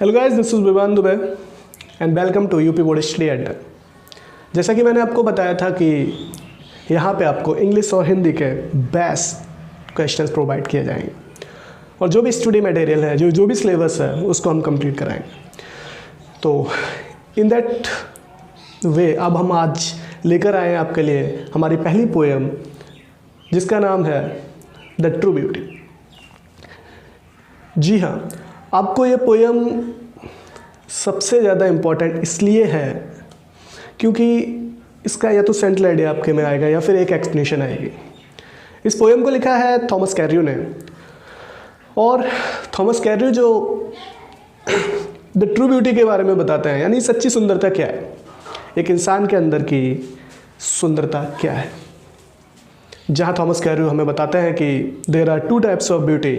Hello guys, this is Vivan Dubey and welcome to UP board study Adda. जैसा कि मैंने आपको बताया था कि यहाँ पे आपको इंग्लिश और हिंदी के बेस्ट क्वेश्चंस प्रोवाइड किए जाएंगे और जो भी स्टडी मटेरियल है, जो भी सिलेबस है, उसको हम कंप्लीट कराएंगे। तो इन दैट वे अब हम आज लेकर आए हैं आपके लिए हमारी पहली पोएम, जिसका नाम है द ट्रू ब्यूटी। जी हाँ, आपको ये पोएम सबसे ज़्यादा इम्पोर्टेंट इसलिए है क्योंकि इसका या तो सेंट्रल आइडिया आपके में आएगा या फिर एक एक्सप्लेनेशन आएगी। इस पोएम को लिखा है थॉमस कैरियो ने, और थॉमस कैरियो जो द ट्रू ब्यूटी के बारे में बताते हैं, यानी सच्ची सुंदरता क्या है, एक इंसान के अंदर की सुंदरता क्या है। जहाँ थॉमस कैरियो हमें बताते हैं कि there are two types of beauty.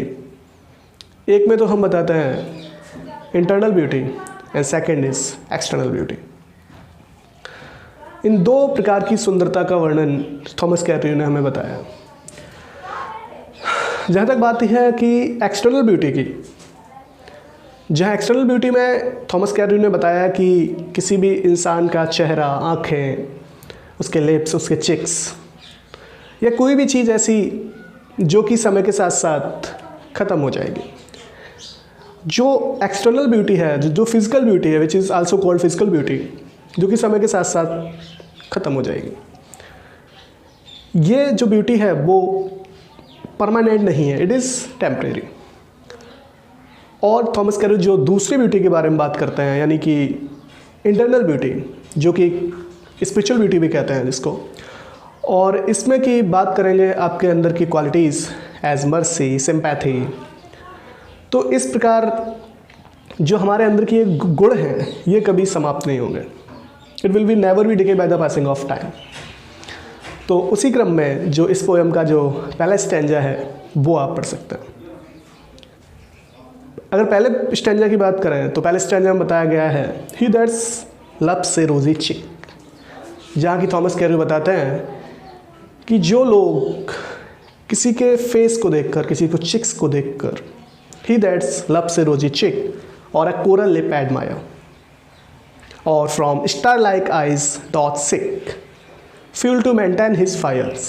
एक में तो हम बताते हैं internal beauty and second is external beauty. इन दो प्रकार की सुंदरता का वर्णन थॉमस कैरियो ने हमें बताया। जहाँ तक बात है कि एक्सटर्नल ब्यूटी की, जहाँ एक्सटर्नल ब्यूटी में थॉमस कैरियो ने बताया कि किसी भी इंसान का चेहरा, आँखें, उसके लिप्स, उसके चिक्स या कोई भी चीज़ ऐसी जो कि समय के साथ साथ ख़त्म हो जाएगी। जो एक्सटर्नल ब्यूटी है, जो फिजिकल ब्यूटी है, which is also called physical beauty, जो कि समय के साथ साथ ख़त्म हो जाएगी। ये जो ब्यूटी है वो परमानेंट नहीं है, इट इज़ टेम्परेरी। और थॉमस कैरियो जो दूसरी ब्यूटी के बारे में बात करते हैं, यानी कि इंटरनल ब्यूटी, जो कि स्पिरिचुअल ब्यूटी भी कहते हैं जिसको, और इसमें की बात करेंगे आपके अंदर की क्वालिटीज़ एज मर्सी, सिंपैथी। तो इस प्रकार जो हमारे अंदर की एक गुण हैं, ये कभी समाप्त नहीं होंगे। It will be never be decay bye the passing of time. तो उसी क्रम में जो इस पोएम का जो पहला स्टैंजा है वो आप पढ़ सकते हैं। अगर पहले स्टैंजा की बात करें तो पहले स्टैंजा में बताया गया है ही दैट्स लव्स ए रोजी चिक, जहाँ की थॉमस कैरियो बताते हैं कि जो लोग किसी के फेस को देखकर, किसी को चिक्स को देखकर, he that loves a rosy chick or a coral lip admire, or from star-like eyes doth seek fuel to maintain his fires.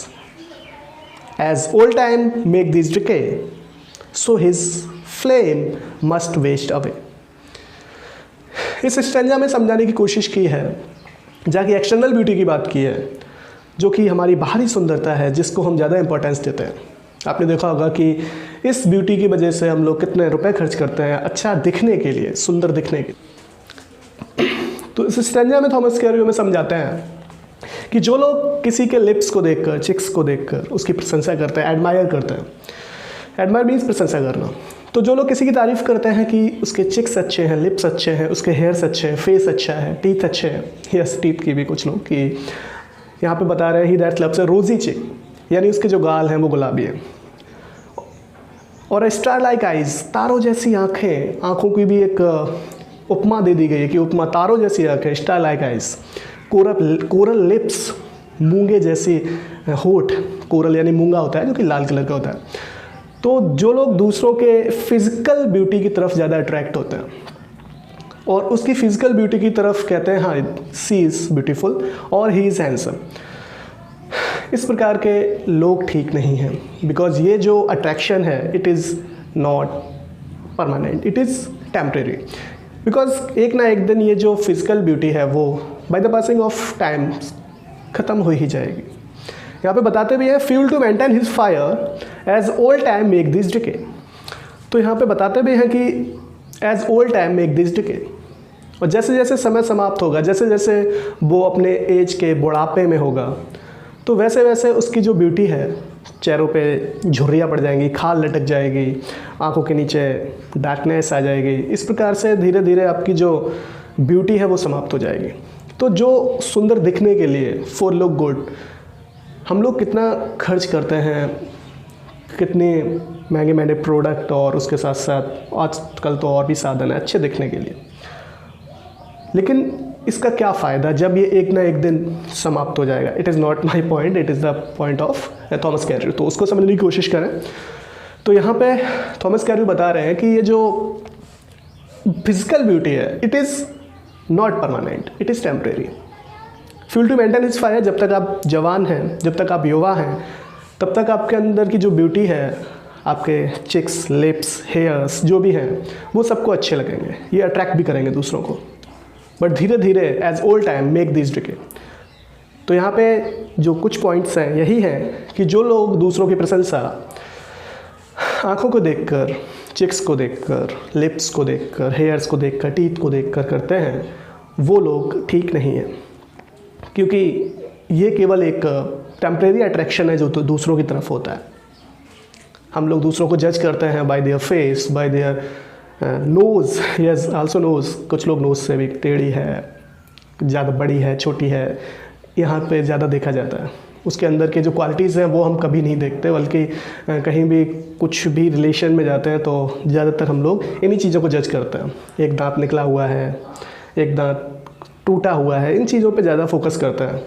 As old time make these decay, so his flame must waste away. इस stanza में समझाने की कोशिश की है, जाके external beauty की बात की है, जो कि हमारी बाहरी सुंदरता है, जिसको हम ज़्यादा इंपॉर्टेंस देते हैं। आपने देखा होगा कि इस ब्यूटी की वजह से हम लोग कितने रुपए खर्च करते हैं अच्छा दिखने के लिए, सुंदर दिखने के लिए। तो इस स्टैंजा में थॉमस कैरियो में समझाते हैं कि जो लोग किसी के लिप्स को देखकर, चिक्स को देखकर उसकी प्रशंसा करते हैं, एडमायर करते हैं। एडमायर मीन्स प्रशंसा करना। तो जो लोग किसी की तारीफ़ करते हैं कि उसके चिक्स अच्छे हैं, लिप्स अच्छे हैं, उसके हेयर्स अच्छे हैं, फेस अच्छा है, टीथ अच्छे हैं, यस टीथ की भी कुछ लोग कि यहाँ पे बता रहे हैं ही दैट लव्स अ रोजी चिक, यानी उसके जो गाल हैं वो गुलाबी हैं। और स्टार लाइक आइज़, तारों जैसी आँखें, आँखों की भी एक उपमा दे दी गई है कि उपमा तारों जैसी आँखें, star like eyes. Coral lips, मूंगे जैसी होठ, कोरल यानी मूंगा होता है जो कि लाल कलर का होता है। तो जो लोग दूसरों के फिजिकल ब्यूटी की तरफ ज़्यादा अट्रैक्ट होते हैं और उसकी फिजिकल ब्यूटी की तरफ कहते हैं हाँ सी इज़ ब्यूटीफुल और ही इज़ हैंडसम, इस प्रकार के लोग ठीक नहीं हैं। बिकॉज ये जो अट्रैक्शन है it is not permanent, it is temporary. Because एक ना एक दिन ये जो फिजिकल ब्यूटी है वो by the passing of time ख़त्म हो ही जाएगी। यहाँ पे बताते भी हैं fuel to maintain his fire as old time make this decay. तो यहाँ पे बताते भी हैं कि as old time make this decay, और जैसे जैसे समय समाप्त होगा, जैसे जैसे वो अपने एज के बुढ़ापे में होगा, तो वैसे वैसे उसकी जो ब्यूटी है, चेहरों पे झुर्रियाँ पड़ जाएंगी, खाल लटक जाएगी, आंखों के नीचे डार्कनेस आ जाएगी। इस प्रकार से धीरे धीरे आपकी जो ब्यूटी है वो समाप्त हो जाएगी। तो जो सुंदर दिखने के लिए, फॉर लुक गुड, हम लोग कितना खर्च करते हैं, कितने महंगे महंगे प्रोडक्ट, और उसके साथ साथ आजकल तो और भी साधन है अच्छे दिखने के लिए। लेकिन इसका क्या फ़ायदा जब ये एक ना एक दिन समाप्त हो जाएगा। It is not my point, it is the point of Thomas Cairo. तो उसको समझने की कोशिश करें। तो यहाँ पे थॉमस कैरियो बता रहे हैं कि ये जो फिजिकल ब्यूटी है, it is not permanent, it is temporary. Fuel to maintain his fire, जब तक आप जवान हैं, जब तक आप युवा हैं, तब तक आपके अंदर की जो ब्यूटी है, आपके चिक्स, लिप्स, हेयर्स जो भी हैं, वो सबको अच्छे लगेंगे, ये अट्रैक्ट भी करेंगे दूसरों को। बट धीरे धीरे as old time make this decay. तो यहाँ पे जो कुछ पॉइंट्स हैं यही हैं कि जो लोग दूसरों की प्रशंसा आँखों को देखकर, चिक्स को देखकर, लिप्स को देखकर, हेयर्स को देखकर, टीथ को देखकर करते हैं, वो लोग ठीक नहीं हैं, क्योंकि ये केवल एक टेम्परेरी अट्रैक्शन है जो तो दूसरों की तरफ होता है। हम लोग दूसरों को जज करते हैं by their face, by their nose, yes also nose. कुछ लोग नोज़ से भी टेढ़ी है, ज़्यादा बड़ी है, छोटी है, यहाँ पे ज़्यादा देखा जाता है। उसके अंदर के जो क्वालिटीज़ हैं वो हम कभी नहीं देखते, बल्कि कहीं भी कुछ भी रिलेशन में जाते हैं तो ज़्यादातर हम लोग इन्हीं चीज़ों को जज करते हैं। एक दांत निकला हुआ है, एक दांत टूटा हुआ है, इन चीज़ों पे ज़्यादा फोकस करते हैं।